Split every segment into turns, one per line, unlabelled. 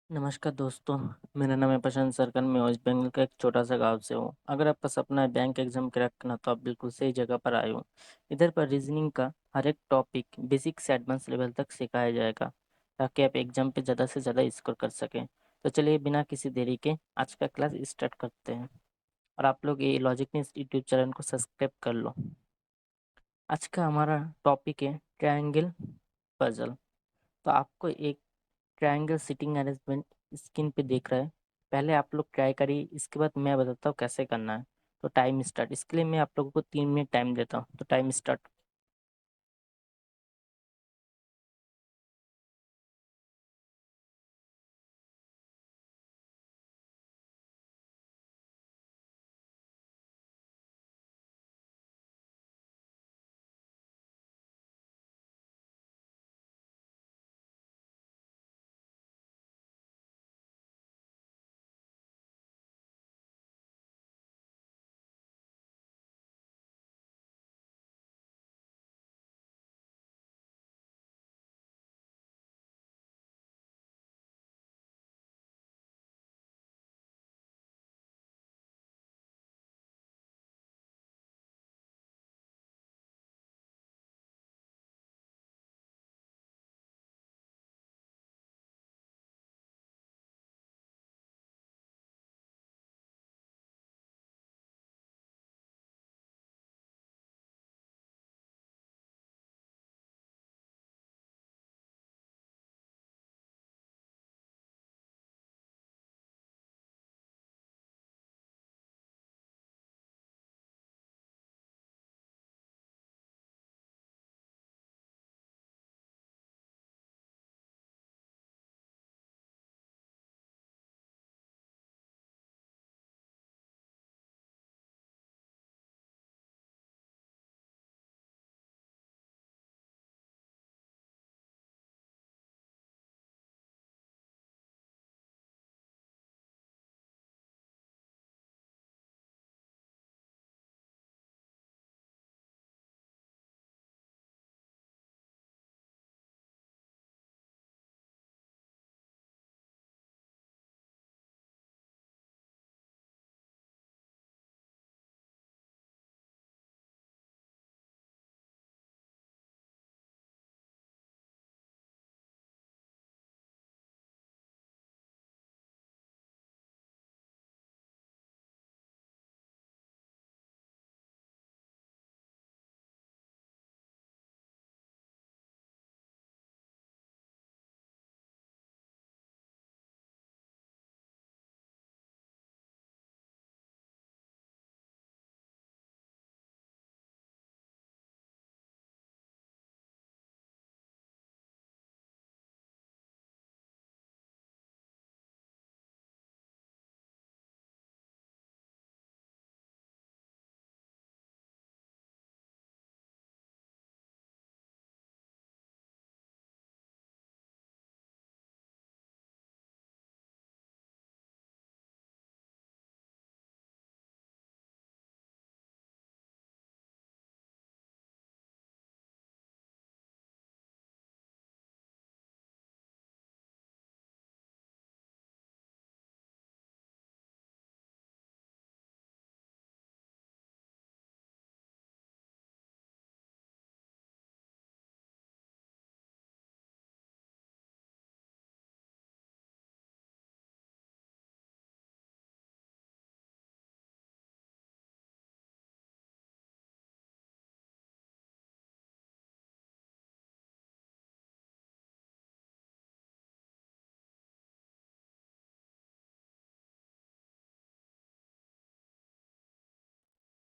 नमस्कार दोस्तों, मेरा नाम है प्रशांत सरकन। मैं वेस्ट बंगाल का एक छोटा सा गांव से हूँ। अगर आपका सपना है बैंक एग्जाम क्रैक करना, तो आप बिल्कुल सही जगह पर आए हो। इधर पर रीजनिंग का हर एक टॉपिक बेसिक से एडवांस लेवल तक सिखाया जाएगा, ताकि आप एग्जाम पे ज़्यादा से ज़्यादा स्कोर कर सकें। तो चलिए बिना किसी देरी के आज का क्लास स्टार्ट करते हैं। और आप लोग ये लॉजिक न्यूज़ यूट्यूब चैनल को सब्सक्राइब कर लो। आज का हमारा टॉपिक है ट्रायंगल पजल। तो आपको एक ट्रायंगल सिटिंग अरेंजमेंट स्क्रीन पे देख रहा है। पहले आप लोग ट्राई करिए, इसके बाद मैं बताता हूँ कैसे करना है। तो टाइम स्टार्ट। इसके लिए मैं आप लोगों को 3 मिनट टाइम देता हूँ। तो टाइम स्टार्ट।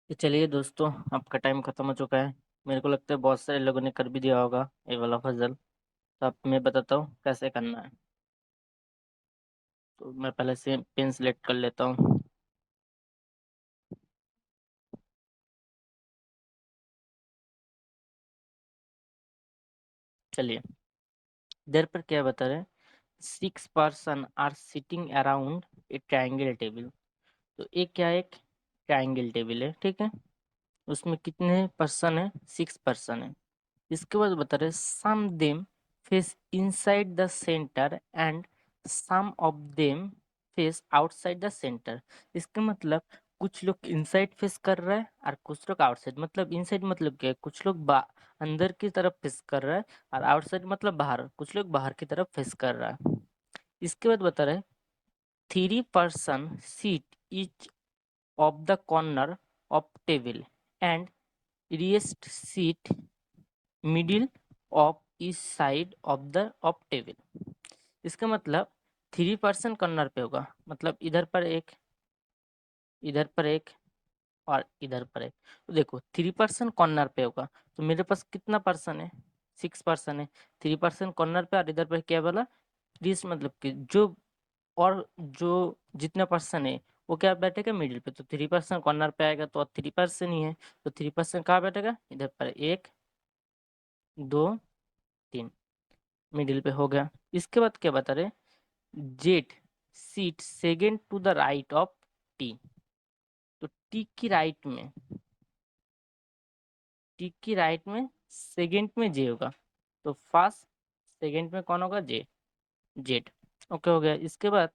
तो चलिए दोस्तों, आपका टाइम खत्म हो चुका है। मेरे को लगता है बहुत सारे लोगों ने कर भी दिया होगा ये वाला पजल। तो अब मैं बताता हूँ कैसे करना है। तो मैं पहले से पेन सेलेक्ट कर लेता हूँ। चलिए, इधर पर क्या बता रहे हैं। 6 person are sitting around a triangle table. तो एक क्या है, एक ट्राइंगल टेबल है, ठीक है। उसमें कितने पर्सन है? 6 पर्सन है। इसके बाद बता रहे some them face inside the centre and some of them face outside the centre. इसका मतलब कुछ लोग इनसाइड फेस कर रहा है और कुछ लोग आउटसाइड। मतलब इनसाइड मतलब क्या है, कुछ लोग अंदर की तरफ फेस कर रहा है और आउटसाइड मतलब बाहर, कुछ लोग बाहर की तरफ फेस कर रहा है। इसके बाद बता रहे 3 person sit each of the corner of table and rest seat middle of each side of table। इसका मतलब 3 person कॉर्नर पे होगा, मतलब इधर पर एक और इधर पर एक। तो देखो 3 person कॉर्नर पे होगा, तो मेरे पास कितना पर्सन है, 6 person है। 3 person कॉर्नर पे और इधर पर क्या बोला, प्लीज मतलब कि जो जितना पर्सन है वो क्या बैठेगा मिडिल पे। तो 3 person कॉर्नर पे आएगा तो 3 person ही है, तो 3 person कहाँ बैठेगा, इधर पर 1 2 3 मिडिल पे हो गया। इसके बाद क्या बता रहे, Z seat second to the right of T. तो टी की राइट में सेकेंड में जे होगा, तो फर्स्ट सेकेंड में कौन होगा, जेड। ओके हो गया। इसके बाद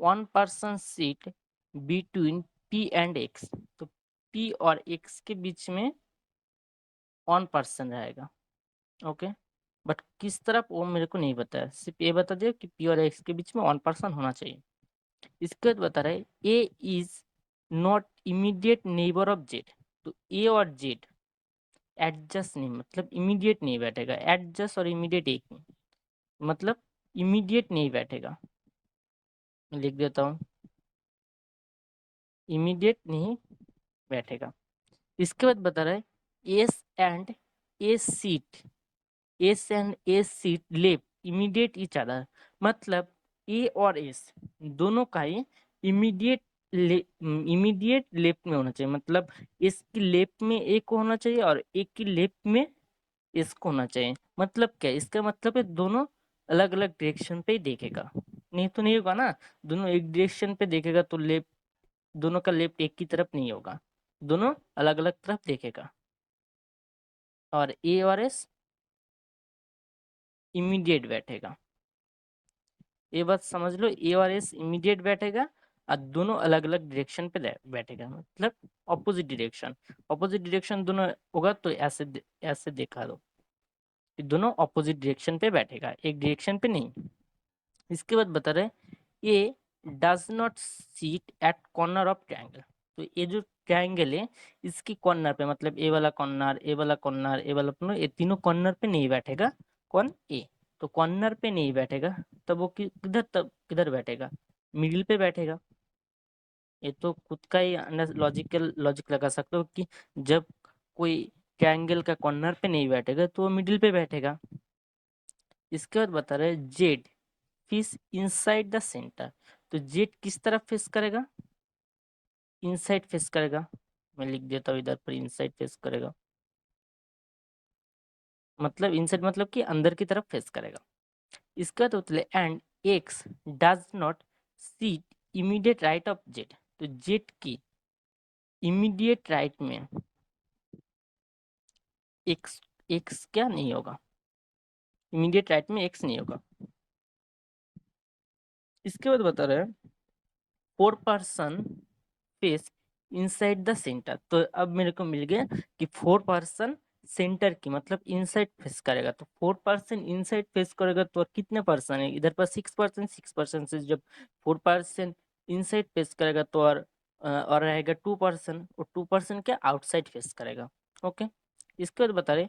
1 person seat between P and x. तो पी और एक्स के बीच में 1 person रहेगा। ओके, बट किस तरफ वो मेरे को नहीं बताया, सिर्फ ये बता दिया कि पी और एक्स के बीच में 1 person होना चाहिए। इसके बाद बता रहे A is not immediate neighbour of Z. तो ए और जेड एडजस्ट नहीं, मतलब इमीडिएट नहीं बैठेगा। एडजस्ट और इमीडिएट एक नहीं, मतलब इमीडिएट नहीं बैठेगा। मैं लिख देता हूँ, इमीडिएट नहीं बैठेगा। इसके बाद बता रहा है S and A seat left immediate each other. मतलब ए और एस दोनों का ही इमीडिएट इमीडिएट लेफ्ट में होना चाहिए। मतलब एस की लेफ्ट में एक को होना चाहिए और एक की लेफ्ट में एस को होना चाहिए। मतलब क्या, इसका मतलब है दोनों अलग अलग डायरेक्शन पे ही देखेगा, नहीं तो नहीं होगा ना। दोनों एक डायरेक्शन पे देखेगा तो लेफ्ट, दोनों का लेफ्ट एक की तरफ नहीं होगा, दोनों अलग अलग तरफ देखेगा। और ए और एस इमीडिएट बैठेगा। ये बात समझ लो, ए और एस इमीडिएट बैठेगा और दोनों अलग अलग डायरेक्शन पे बैठेगा, मतलब अपोजिट डायरेक्शन दोनों होगा। तो ऐसे देखा दो कि दोनों अपोजिट डायरेक्शन पे बैठेगा, एक डायरेक्शन पे नहीं। इसके बाद बता रहे A does not sit at corner of triangle. तो ये जो ट्रायंगल है इसकी कॉर्नर पे, मतलब ए वाला कॉर्नर, ए वाला कॉर्नर, ए वाला कॉर्नर, ये तीनों कॉर्नर पे नहीं बैठेगा। कौन, ए। तो कॉर्नर पे नहीं बैठेगा, तब वो किधर, तब किधर बैठेगा, मिडिल पे बैठेगा। ये तो खुद का ही लॉजिक लगा सकते हो कि जब कोई ट्रायंगल का कॉर्नर पे नहीं बैठेगा तो वो मिडिल पे बैठेगा। इसके बाद बता रहे Z fish inside the centre. तो जेड किस तरफ फेस करेगा, इनसाइड फेस करेगा। मैं लिख देता हूँ इधर पर, इनसाइड फेस करेगा। मतलब इनसाइड मतलब कि अंदर की तरफ फेस करेगा। इसका तो and x does not seat immediate right of Z. तो जेड की इमीडिएट राइट में एक्स एक्स क्या नहीं होगा, इमीडिएट राइट में एक्स नहीं होगा। इसके बाद बता रहे हैं 4 person face inside the centre. तो अब मेरे को मिल गया कि 4 person सेंटर की मतलब इनसाइड फेस करेगा। तो 4 person इनसाइड फेस करेगा तो और कितने पर्सन है, इधर पर 6 person, 6 person से जब 4 person इनसाइड फेस करेगा तो और रहेगा 2 person, और 2 person क्या आउटसाइड फेस करेगा। ओके, इसके बाद बता रहे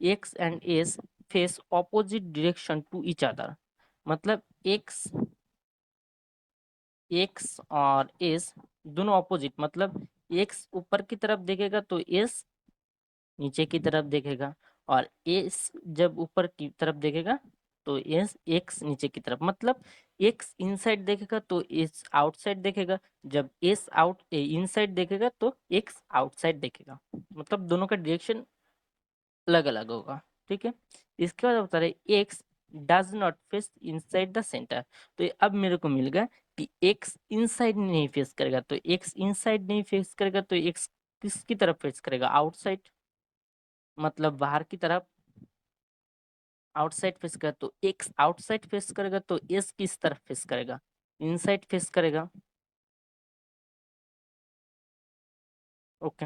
X and S face opposite direction to each other. मतलब एक्स और एस दोनों ऑपोजिट, मतलब एक्स ऊपर की तरफ देखेगा तो एस नीचे की तरफ देखेगा, और एस जब ऊपर की तरफ देखेगा तो एस एक्स नीचे की तरफ। मतलब एक्स इनसाइड देखेगा तो एस आउटसाइड देखेगा, जब एस इनसाइड देखेगा तो एक्स आउटसाइड देखेगा। मतलब दोनों का डायरेक्शन अलग अलग होगा। ठीक है, इसके बाद बता रहे x does not face inside the centre. तो अब मेरे को मिल गया कि एक्स इनसाइड नहीं फेस करेगा। तो एक्स इनसाइड नहीं फेस करेगा तो एक्स किसकी तरफ फेस करेगा, आउटसाइड, मतलब बाहर की तरफ। आउटसाइड फेस करेगा तो एक्स आउटसाइड फेस करेगा तो एस किस तरफ फेस करेगा, इनसाइड फेस करेगा। ओके,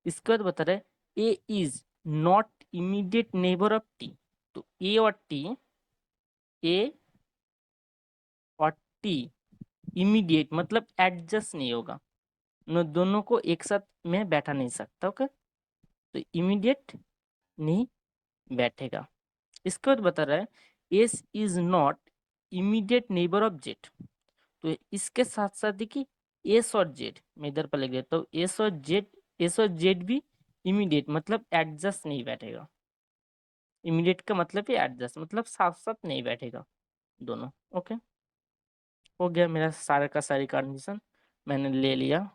इसके बाद बता रहे A is not immediate neighbour of T. तो ए और टी, ए और टी इमीडिएट मतलब एडजस्ट नहीं होगा, न दोनों को एक साथ में बैठा नहीं सकता। ओके, तो इमीडिएट नहीं बैठेगा। इसके बाद बता रहा है S is not immediate neighbour of Z. तो इसके साथ साथ देखिए एस और जेड, मैं इधर पर लिख देता हूँ एस और जेड, एस और जेड भी इमीडिएट मतलब एडजस्ट नहीं बैठेगा। इमीडिएट का मतलब ही एडजस्ट मतलब साथ साथ नहीं बैठेगा दोनों। ओके, हो गया मेरा सारा का सारी कंडीशन मैंने ले लिया।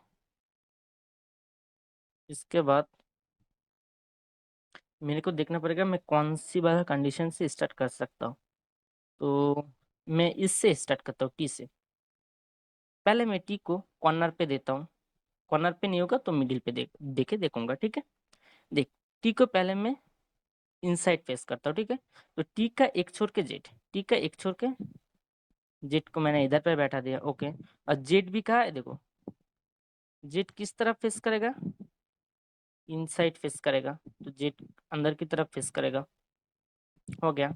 इसके बाद मेरे को देखना पड़ेगा मैं कौन सी वाला कंडीशन से स्टार्ट कर सकता हूँ। तो मैं इससे स्टार्ट करता हूँ, टी से। पहले मैं टी को कॉर्नर पे देता हूँ, कॉर्नर पे नहीं होगा तो मिडिल पे देके देखूंगा। ठीक है, देख, टी को पहले मैं इनसाइड फेस करता हूँ। ठीक है, तो टी का एक छोड़ के जेड, टी का एक छोड़ के जेड को मैंने इधर पे बैठा दिया। ओके, और जेड भी कहा है देखो, जेड किस तरफ फेस करेगा, इनसाइड फेस करेगा, तो जेड अंदर की तरफ फेस करेगा। हो गया,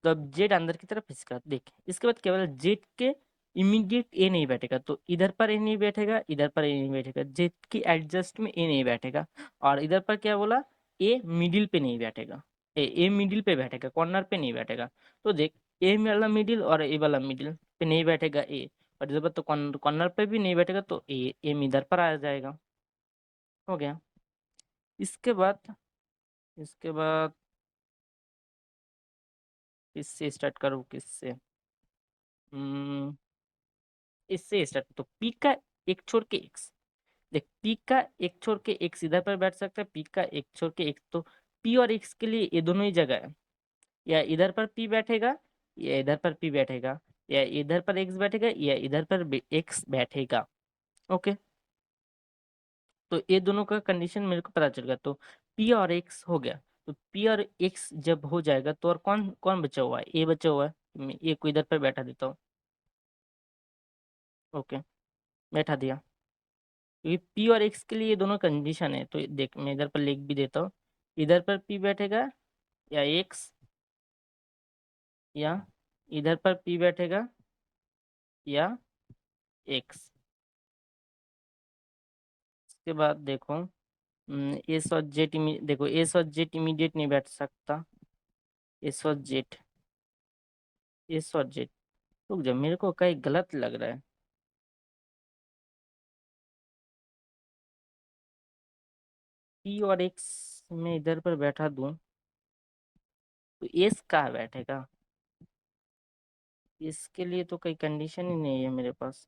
तो अब जेड अंदर की तरफ खिसका देख। इसके बाद केवल जेड के इमीडिएट ए नहीं बैठेगा, तो इधर पर ए नहीं बैठेगा, इधर पर ए नहीं बैठेगा, जेड की एडजस्ट में ए नहीं बैठेगा। और इधर पर क्या बोला, ए मिडिल पे नहीं बैठेगा, ए मिडिल पे बैठेगा, कॉर्नर पे नहीं बैठेगा। तो देख, ए वाला मिडिल और ए वाला मिडिल पे नहीं बैठेगा ए, और इधर पर तो कॉर्नर पे भी नहीं बैठेगा, तो ए एम इधर पर आ जाएगा। हो गया, इसके बाद इसके बाद किससे स्टार्ट करूँ, किससे, हम्म, इससे स्टार्ट तो पी का एक छोड़ के एक्स। देख, पी का एक छोड़ के एक्स इधर पर बैठ सकता है, पी का एक छोड़ के एक्स, तो पी और एक्स के लिए ये दोनों ही जगह है। या इधर पर पी बैठेगा, या इधर पर पी बैठेगा, या इधर पर एक्स बैठेगा, या इधर पर एक्स बैठेगा। ओके, तो ये दोनों का कंडीशन मेरे को पता चल गया। तो पी और एक्स हो गया, तो पी और एक्स जब हो जाएगा तो और कौन कौन बचा हुआ है, ए बचा हुआ है। मैं ए को इधर पर बैठा देता हूँ। ओके, बैठा दिया, क्योंकि पी और एक्स के लिए ये दोनों कंडीशन है। तो देख, मैं इधर पर लिख भी देता हूँ, इधर पर पी बैठेगा या एक्स, या इधर पर पी बैठेगा या एक्स। इसके बाद देखो, एस और जेड देखो, एस और जेड इमीडिएट नहीं बैठ सकता, एस और जेड, एस और जेड। रुक जा, मेरे को कहीं गलत लग रहा है। पी और एक्स में इधर पर बैठा दूं तो एस कहाँ बैठेगा, इसके लिए तो कोई कंडीशन ही नहीं है मेरे पास।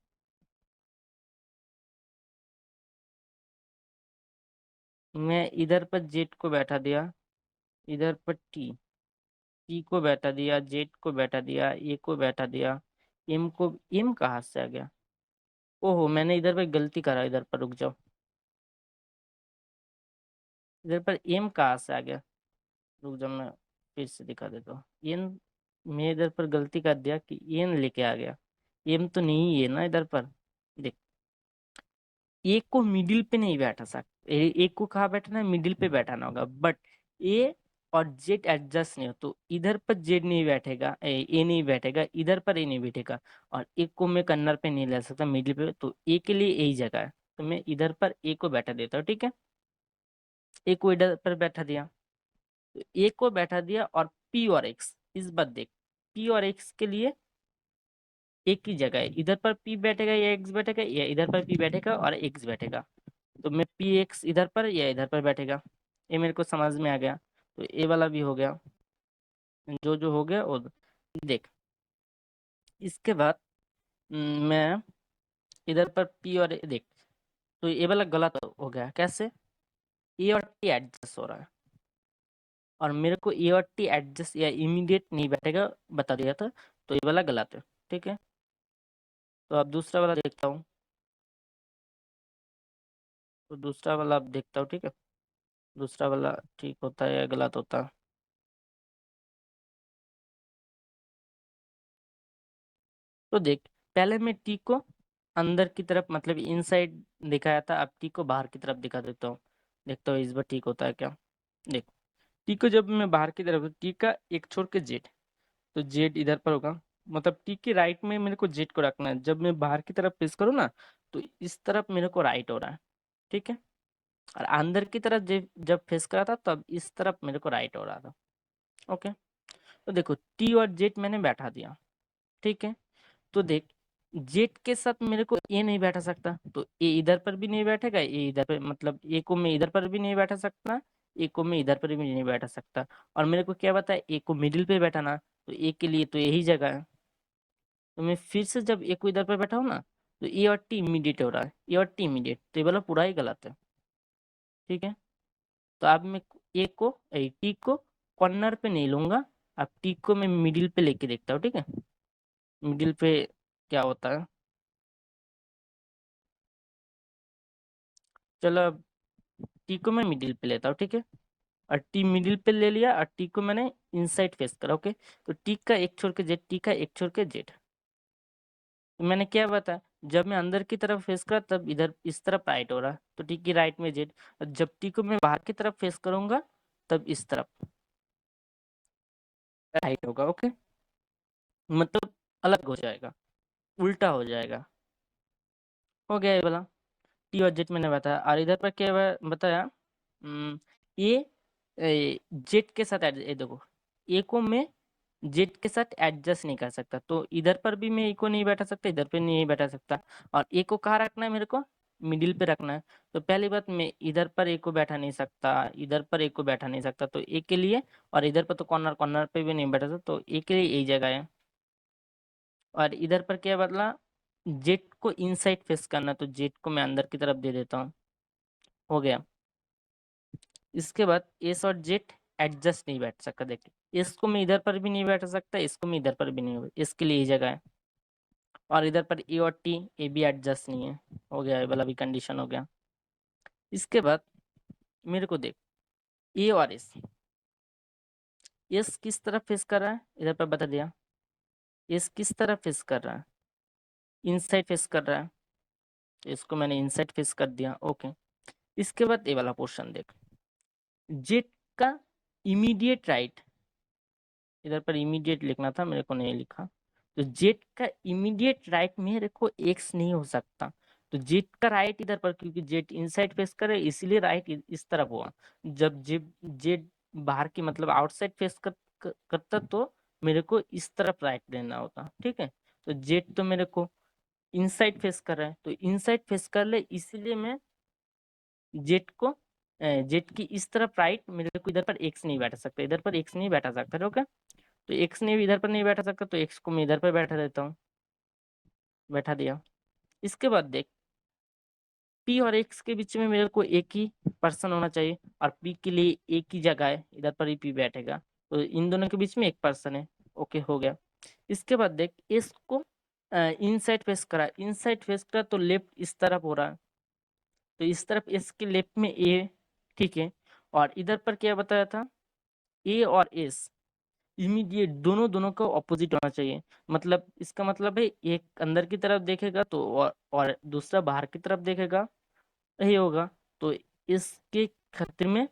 मैं इधर पर जेड को बैठा दिया, इधर पर टी, टी को बैठा दिया, जेड को बैठा दिया, ए को बैठा दिया, एम को, एम कहाँ से आ गया, ओहो मैंने इधर पर गलती करा, इधर पर रुक जाओ, इधर पर एम कहाँ से आ गया, रुक जाओ मैं फिर से दिखा देता हूँ। एन, मैं इधर पर गलती कर दिया कि एन लेके आ गया, एम तो नहीं है ना इधर पर। देख, ए को मिडिल पे नहीं बैठा सकता, ए को कहाँ बैठाना है, मिडिल पे बैठाना होगा, बट ए और जेड एडजस्ट नहीं हो, तो इधर पर जेड नहीं बैठेगा, ए नहीं बैठेगा, इधर पर ए नहीं बैठेगा। और ए को मैं कन्नर पे नहीं ले सकता, मिडिल पे, तो ए के लिए यही जगह है, तो मैं इधर पर ए को बैठा देता हूँ। ठीक है, ए को इधर पर बैठा दिया, तो ए को बैठा दिया, और पी और एक्स, इस बात देख, पी और एक्स के लिए एक ही जगह है, इधर पर पी बैठेगा या एक्स बैठेगा, या इधर पर पी बैठेगा और एक्स बैठेगा। तो मैं पी एक्स इधर पर या इधर पर बैठेगा, ये मेरे को समझ में आ गया। तो ए वाला भी हो गया, जो जो हो गया वो देख। इसके बाद मैं इधर पर पी और देख, तो ये वाला गलत हो गया, कैसे, ए और टी एडजस्ट हो रहा है, और मेरे को ए और टी एडजस्ट या इमीडिएट नहीं बैठेगा बता दिया था, तो ये वाला गलत है। ठीक है, तो अब दूसरा वाला देखता हूँ, तो दूसरा वाला अब देखता हूँ। ठीक है, दूसरा वाला ठीक होता है या गलत होता है। तो देख, पहले मैं टी को अंदर की तरफ मतलब इनसाइड दिखाया था, अब टी को बाहर की तरफ दिखा देता हूँ। देखता हूँ इस बार ठीक होता है क्या। देख, टी को जब मैं बाहर की तरफ, टी का एक छोड़ के जेड, तो जेड इधर पर होगा, मतलब टी के राइट में मेरे को जेड को रखना है। जब मैं बाहर की तरफ फेस करूँ ना, तो इस तरफ मेरे को राइट हो रहा है, ठीक है। और अंदर की तरफ जब फेस करा था तब इस तरफ मेरे को राइट हो रहा था। ओके, तो देखो टी और जेड मैंने बैठा दिया, ठीक है। तो देख, जेड के साथ मेरे को ए नहीं बैठा सकता, तो ए इधर पर भी नहीं बैठेगा, ए इधर पर, मतलब ए को मैं इधर पर भी नहीं बैठा सकता, ए को मैं इधर पर भी नहीं बैठा सकता। और मेरे को क्या बताया, ए को मिडिल पे बैठाना, तो ए के लिए तो यही जगह है। तो मैं फिर से जब ए को इधर पर बैठा हूँ ना, तो ए और टी इमीडिएट हो रहा है, ए और टी इमीडिएट, तो ये वाला पूरा ही गलत है, ठीक है। तो अब मैं ए को टी को कॉर्नर पे नहीं लूंगा, अब टी को मैं मिडिल पे लेके देखता हूँ, ठीक है। मिडिल पे क्या होता है, चलो अब टी को मैं मिडिल पे लेता हूँ, ठीक है। और टी मिडिल पे ले लिया और टी को मैंने इनसाइड फेस करा, ओके। तो टी का एक छोड़ के जेड, टी का एक छोड़ के जेड, तो मैंने क्या बताया, जब मैं अंदर की तरफ फेस करा तब इधर इस तरफ राइट हो रहा, तो टी की राइट में जेड। और जब टी को मैं बाहर की तरफ फेस करूंगा तब इस तरफ राइट होगा, ओके। मतलब अलग हो जाएगा, उल्टा हो जाएगा। हो गया ये वाला, टी और जेड मैंने बताया। और इधर पर क्या बताया, ये जेड के साथ ये देखो, ए को मैं जेड के साथ एडजस्ट नहीं कर सकता, तो इधर पर भी मैं ए को नहीं बैठा सकता, इधर पे नहीं बैठा सकता। और ए को कहाँ रखना है मेरे को, मिडिल पे रखना है। तो पहली बात, मैं इधर पर ए को बैठा नहीं सकता, इधर पर ए को बैठा नहीं सकता, तो ए के लिए, और इधर पर तो कॉर्नर कॉर्नर पे भी नहीं बैठा सकता, तो ए के लिए यही जगह है। और इधर पर क्या बदला, जेड को इनसाइड फेस करना, तो जेड को मैं अंदर की तरफ दे देता हूँ, हो गया। इसके बाद एस और जेड एडजस्ट नहीं बैठ सकता, देखिए इसको मैं इधर पर भी नहीं बैठा सकता, इसको मैं इधर पर भी नहीं, इसके लिए ये जगह है। और इधर पर ए और टी, ए भी एडजस्ट नहीं है, हो गया, ये वाला भी कंडीशन हो गया। इसके बाद मेरे को देख, ए और एस, एस किस तरफ फेस कर रहा है, इधर पर बता दिया। एस किस तरफ फेस कर रहा है, इनसाइड फेस कर रहा है, तो इसको मैंने इनसाइड फेस कर दिया, ओके। इसके बाद ये वाला पोर्शन देख, जेड का इमीडिएट राइट, इधर पर इमीडिएट लिखना था, मेरे को नहीं लिखा। तो जेड का इमीडिएट राइट मेरे को एक्स नहीं हो सकता, तो जेड का राइट इधर पर, क्योंकि जेड इनसाइड फेस करे इसलिए राइट इस तरफ हुआ। जब जेड जेड बाहर की मतलब आउटसाइड फेस करता तो मेरे को इस तरफ राइट देना होता, ठीक है। तो जेड तो मेरे को इनसाइड फेस कर रहा है, तो इनसाइड फेस कर ले, इसीलिए मैं जेड को जेड की इस तरफ राइट, मेरे को इधर पर एक्स नहीं बैठा सकता, इधर पर एक्स नहीं बैठा सकता, ओके। तो एक्स ने भी इधर पर नहीं बैठा सकता, तो एक्स को मैं इधर पर बैठा देता हूँ, बैठा दिया। इसके बाद देख, पी और एक्स के बीच में मेरे को एक ही पर्सन होना चाहिए, और पी के लिए एक ही जगह है, इधर पर ही पी बैठेगा, तो इन दोनों के बीच में एक पर्सन है, ओके, हो गया। इसके बाद देख, एस को इनसाइड फेस करा, इनसाइड फेस करा तो लेफ्ट इस तरफ हो रहा है, तो इस तरफ एस के लेफ्ट में ए, ठीक है। और इधर पर क्या बताया था, ए और एस इमीडिएट दोनों दोनों का ऑपोजिट होना चाहिए। मतलब इसका मतलब है, एक अंदर की तरफ देखेगा तो और दूसरा बाहर की तरफ देखेगा, यही होगा। तो इसके खतरे में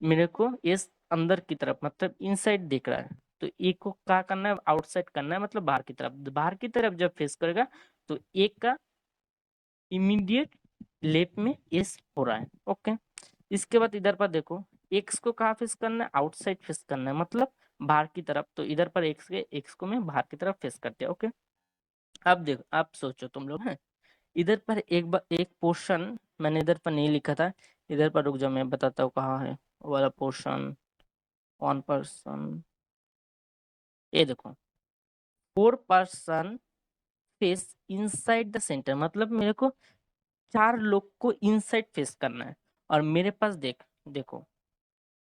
मेरे को इस अंदर की तरफ मतलब इनसाइड दिख रहा है, तो ए को क्या करना है, आउटसाइड करना है, मतलब बाहर की तरफ। बाहर की तरफ जब फेस करेगा तो ए का इमीडिएट लेफ्ट में एस हो रहा है, ओके। इसके बाद इधर पर देखो, एक्स को कहाँ फेस करना है, आउटसाइड फेस करना है, मतलब बाहर की तरफ, तो इधर पर एक्स को मैं बाहर की तरफ फेस करते हैं, ओके। अब देखो, अब सोचो तुम लोग हैं, इधर पर एक बार एक पोर्शन मैंने इधर पर नहीं लिखा था, इधर पर रुक जाओ, मैं बताता हूँ कहाँ है वो वाला पोर्शन। 1 पर्सन, ये देखो, 4 person face inside the centre, मतलब मेरे को 4 लोग को इनसाइड फेस करना है। और मेरे पास देखो,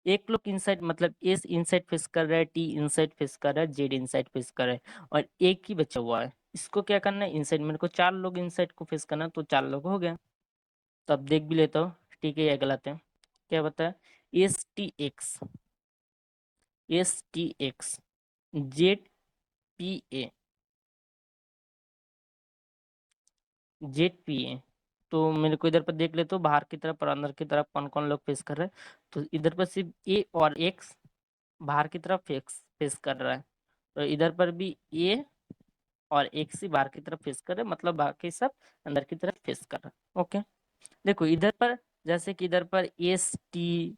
एक लोग इनसाइड मतलब एस इनसाइड फेस कर रहा है, टी इनसाइड फेस कर रहा है, जेड इनसाइड फेस कर रहा है, और एक ही बचा हुआ है, इसको क्या करना है, इनसाइड। मेरे को 4 लोग इनसाइड को फेस करना है, तो 4 लोग हो गया। तो अब देख भी लेता हूँ, ठीक है या गलत है, क्या बताया, S T x Z P A, Z P A, तो मेरे को इधर पर देख ले तो बाहर की तरफ और अंदर की तरफ कौन कौन लोग फेस कर रहे हैं। तो इधर पर सिर्फ ए और एक्स बाहर की तरफ फेस फेस कर रहा है, तो इधर पर भी ए और एक्स ही बाहर की तरफ फेस कर रहे हैं, मतलब बाकी सब अंदर की तरफ फेस कर रहा है। ओके, देखो इधर पर जैसे कि इधर पर एस टी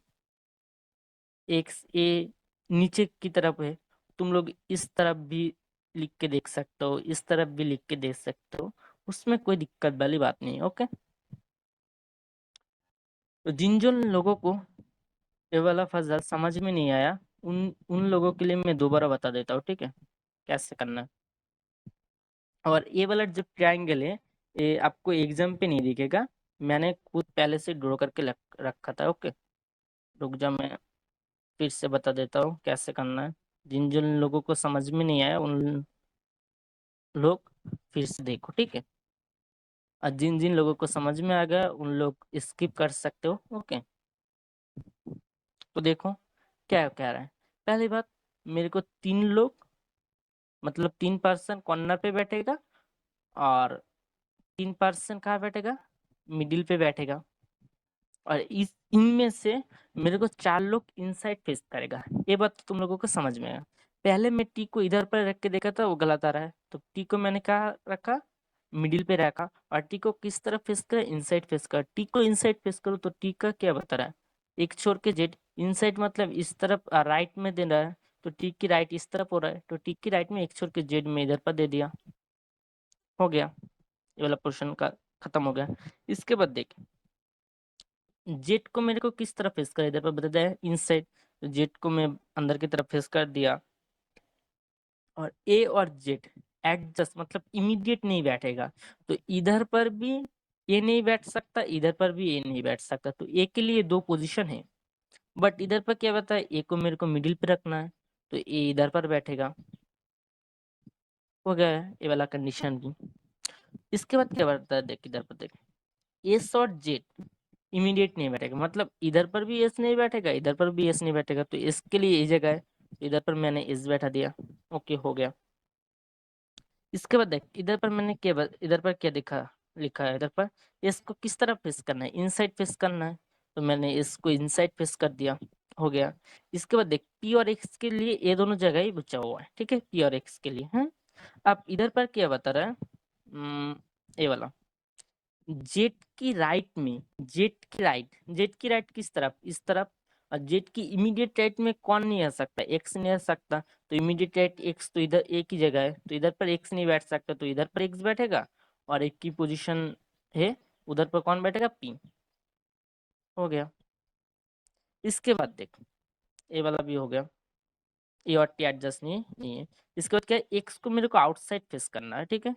एक्स ए नीचे की तरफ है, तुम लोग इस तरफ भी लिख के देख सकते हो, इस तरफ भी लिख के देख सकते हो, उसमें कोई दिक्कत वाली बात नहीं है। ओके, तो जिन जिन लोगों को ये वाला पजल समझ में नहीं आया, उन उन लोगों के लिए मैं दोबारा बता देता हूँ, ठीक है, कैसे करना है। और ये वाला जो ट्रायंगल है, ये आपको एग्जाम पे नहीं दिखेगा, मैंने खुद पहले से ड्रॉ करके रखा था। ओके, रुक जा, मैं फिर से बता देता हूँ कैसे करना है। जिन जिन लोगों को समझ में नहीं आया उन लोग फिर से देखो, ठीक है, और जिन जिन लोगों को समझ में आ गया उन लोग स्किप कर सकते हो। ओके, तो देखो क्या कह रहा है। पहली बात, मेरे को तीन लोग, मतलब 3 पर्सन कॉर्नर पे बैठेगा और 3 पर्सन कहाँ बैठेगा, मिडिल पे बैठेगा, और इस इनमें से मेरे को 4 लोग इनसाइड फेस करेगा। ये बात तो तुम लोगों को समझ में आया। पहले मैं टी को इधर पर रख के देखा था, वो गलत आ रहा है, तो टी को मैंने कहाँ रखा, मिडिल पे रखा, और टी को किस तरफ फेस कर, इनसाइड फेस कर। टी को इनसाइड फेस करो तो टी का क्या बता रहा है, एक छोड़ के जेड, इनसाइड मतलब इस तरफ राइट में दे रहा है, तो टी की राइट इस तरफ हो रहा है, तो टी की राइट में एक छोड़ के जेड में इधर पर दे दिया, हो गया, ये वाला पोर्शन का खत्म हो गया। इसके बाद देख, जेड को मेरे को किस तरफ फेस कर, इधर पर बता है इनसाइड, तो जेड को मैं अंदर की तरफ फेस कर दिया, और ए और जेड एडजस्ट मतलब इमीडिएट नहीं बैठेगा, तो इधर पर भी ए नहीं बैठ सकता, इधर पर भी ए नहीं बैठ सकता, तो ए के लिए 2 पोजीशन है। बट इधर पर क्या बता है, ए को मेरे को मिडिल पे रखना है, तो ए इधर पर बैठेगा, हो गया है ये वाला कंडीशन भी। इसके बाद क्या बता है, देख इधर पर देख, एस और जेड इमीडिएट नहीं बैठेगा, मतलब इधर पर भी एस नहीं बैठेगा, इधर पर भी एस नहीं बैठेगा, तो इसके लिए ये जगह है, तो इधर पर मैंने एस बैठा दिया। ओके, हो गया। इसके बाद देख इधर पर मैंने क्या इधर पर क्या लिखा लिखा है, इधर पर एस को किस तरफ फेस करना है, इनसाइड फेस करना है, तो मैंने एस को इनसाइड फेस कर दिया, हो गया। इसके बाद देख पी और एक्स के लिए ये दोनों जगह ही बचा हुआ है, ठीक है, पी और एक्स के लिए है। अब इधर पर क्या बता रहा है, ये वाला जेड की राइट में, जेड की राइट किस तरफ, इस तरफ, और जेड की इमीडिएट राइट में कौन नहीं आ सकता, एक्स नहीं आ सकता, तो इमीडिएट राइट एक्स तो इधर एक ही जगह है, तो इधर पर एक्स नहीं बैठ सकता, तो इधर पर एक्स बैठेगा, और एक की पोजीशन है उधर पर कौन बैठेगा, पी, हो गया। इसके बाद देख, ये वाला भी हो गया, ए और टी एडजस्ट नहीं है। इसके बाद क्या है, एक्स को मेरे को आउटसाइड फेस करना है, ठीक है,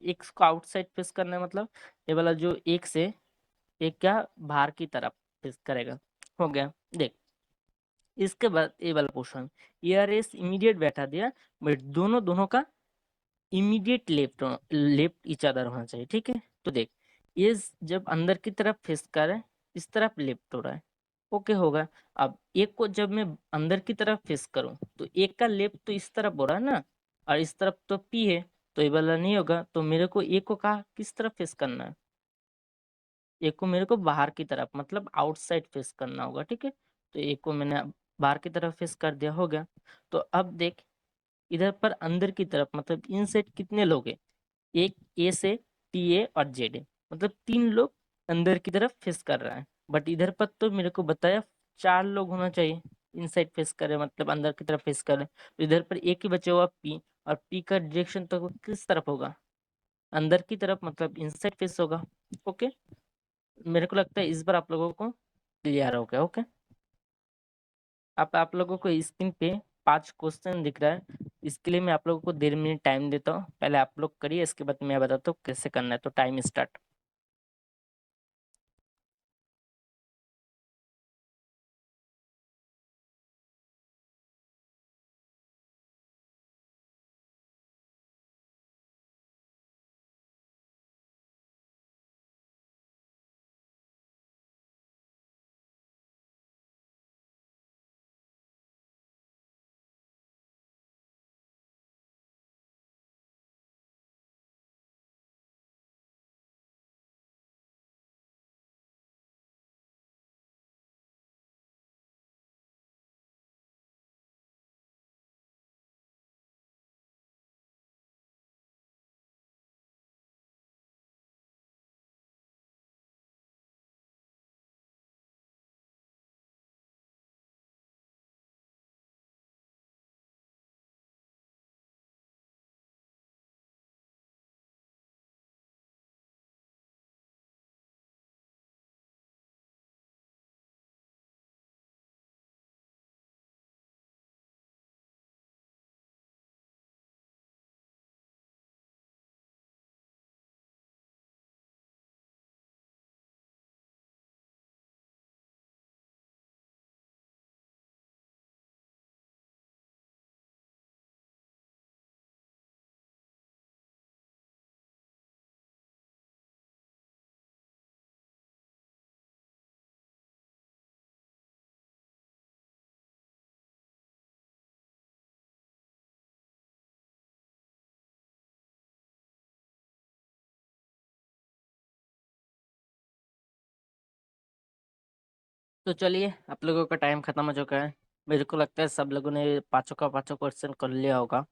एक्स को आउटसाइड फेस करना है, मतलब ये वाला जो एक्स है ये क्या बाहर की तरफ फेस करेगा, हो गया। देख इसके बाद ये वाला पोर्शन, ईयर एस इमीडिएट बैठा दिया, बट दोनों दोनों का इमीडिएट लेफ्ट ईच अदर होना चाहिए, ठीक है। तो देख ये जब अंदर की तरफ फेस कर रहा है, इस तरफ लेफ्ट हो रहा है, ओके होगा। अब एक को जब मैं अंदर की तरफ फेस करूं, तो एक का लेफ्ट तो इस तरफ हो रहा है ना, और इस तरफ तो पी है, तो ये वाला नहीं होगा, तो मेरे को एक को कहा किस तरफ फेस करना है, एक को मेरे को बाहर की तरफ मतलब आउटसाइड फेस करना होगा, ठीक है। तो एक को मैंने बाहर की तरफ फेस कर दिया, हो गया। तो अब देख इधर पर अंदर की तरफ मतलब इन सेट कितने लोग हैं, एक ए से टी ए और जेड है, मतलब 3 लोग अंदर की तरफ फेस कर रहा है, बट इधर पर तो मेरे को बताया 4 लोग होना चाहिए इनसाइड फेस करे, मतलब अंदर की तरफ फेस करे, तो इधर पर एक ही बचा हुआ पी, और पी का डायरेक्शन तो किस तरफ होगा, अंदर की तरफ, मतलब इनसाइड फेस होगा। ओके, मेरे को लगता है इस बार आप लोगों को क्लियर हो गया। ओके, अब आप लोगों को स्क्रीन पे 5 क्वेश्चन दिख रहा है, इसके लिए मैं आप लोगों को 1.5 मिनट टाइम देता हूँ, पहले आप लोग करिए, इसके बाद मैं बताता हूँ कैसे करना है, तो टाइम स्टार्ट। तो चलिए, आप लोगों का टाइम खत्म हो चुका है। मेरे को लगता है सब लोगों ने पांचों का पांचों क्वेश्चन कर लिया होगा।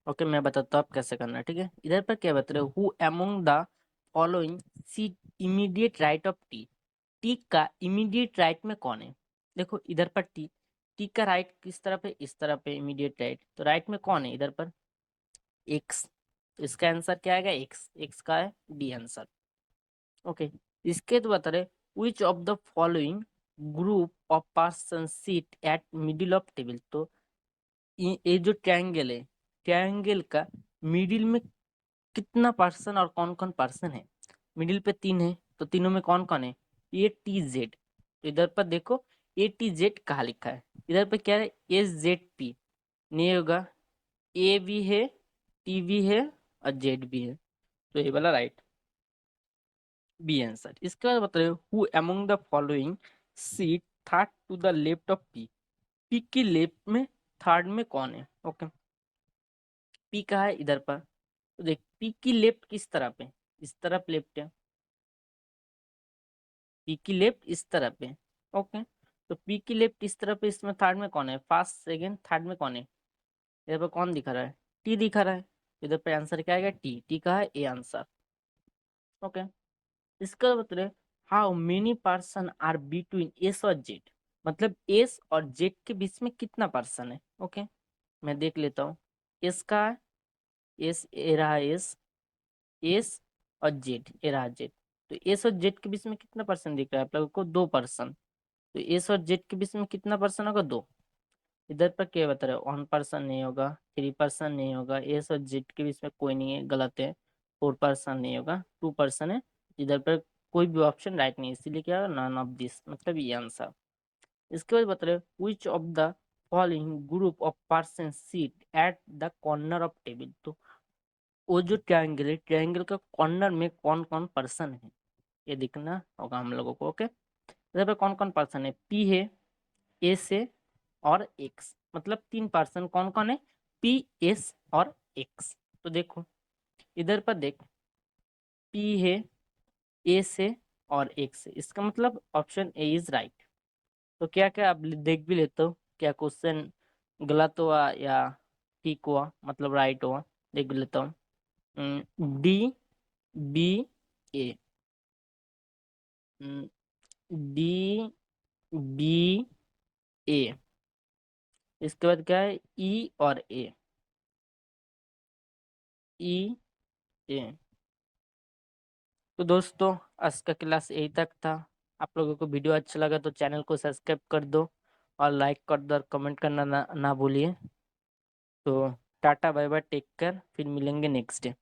ओके, मैं बताता हूँ आप कैसे करना है। ठीक है, इधर पर क्या बता रहे हो, who among the following seat immediate right of T. T का इमीडिएट राइट में कौन है? देखो इधर पर टी, टी का राइट किस तरफ है? इस तरफ है इमीडिएट राइट। तो राइट में कौन है इधर पर? एक्स। तो इसका आंसर क्या आएगा? एक्स। एक्स का है डी आंसर। ओके, इसके तो बता रहे which of the following group of person seat eight middle of table. तो ये जो ट्रायंगल है, ट्रायंगल का मिडिल में कितना पर्सन और कौन कौन पर्सन है? मिडिल पे तीन है, तो तीनों में कौन कौन है? A T Z. तो इधर पर देखो ए टी जेड कहाँ लिखा है? इधर पर क्या है? एस जेड पी नहीं होगा, ए भी है, टी भी है और जेड भी है। तो ये वाला राइट, बी आंसर। इसके बाद बता रहे हो who among the following seat third to the left of P. P के लेफ्ट में थर्ड में कौन है? ओके, पी का है इधर पर। तो देख पी की लेफ्ट किस तरफ है? इस तरफ लेफ्ट है। पी की लेफ्ट इस तरफ है। ओके, तो पी की लेफ्ट इस तरफ है, इसमें थर्ड में कौन है? फर्स्ट सेकंड थर्ड में कौन है? इधर पर कौन दिखा रहा है? टी दिखा रहा है। इधर पे आंसर क्या आएगा? टी। टी का है ए आंसर। ओके, इसका मतलब how many person are between S और जेड। मतलब एस और जेड के बीच में कितना पर्सन है? ओके, मैं देख लेता हूँ। एस का है, एस ए रहा एस, एस और जेड ए रहा जेड। तो एस और जेड के बीच में कितना पर्सन दिख रहा है आप लोगों को? दो पर्सन। तो एस और जेड के बीच में कितना पर्सन होगा? दो। इधर पर क्या बता रहे हो? वन पर्सन नहीं होगा, थ्री पर्सन नहीं होगा, एस और जेड के बीच में कोई नहीं है, गलत है। फोर पर्सन नहीं होगा, टू पर्सन है। इधर पर कोई भी ऑप्शन राइट नहीं है, इसीलिए क्या होगा? नॉन ऑफ दिस, मतलब ये आंसर। इसके बाद बता रहे हो which of the following group of person seat at the corner of table. तो वो जो ट्रायंगल है, ट्रायंगल का कॉर्नर में कौन कौन पर्सन है, ये दिखना होगा हम लोगों को। ओके, इधर पर कौन कौन पर्सन है? पी है, एस है और एक्स। मतलब तीन पर्सन कौन कौन है? पी, एस और एक्स। तो देखो इधर पर देख, पी है, एस है और एक्स है। इसका मतलब ऑप्शन ए इज राइट। तो क्या क्या आप देख भी लेते हो, क्या क्वेश्चन गलत हुआ या ठीक हुआ, मतलब राइट हुआ? देख भी लेता हूँ। डी, बी, ए। डी, बी, ए। इसके बाद क्या है? ई और ए। ई, ए। तो दोस्तों, आज का क्लास यही तक था। आप लोगों को वीडियो अच्छा लगा तो चैनल को सब्सक्राइब कर दो और लाइक कर दो और कमेंट करना ना भूलिए। तो tata bye bye, take care, फिर मिलेंगे नेक्स्ट डे।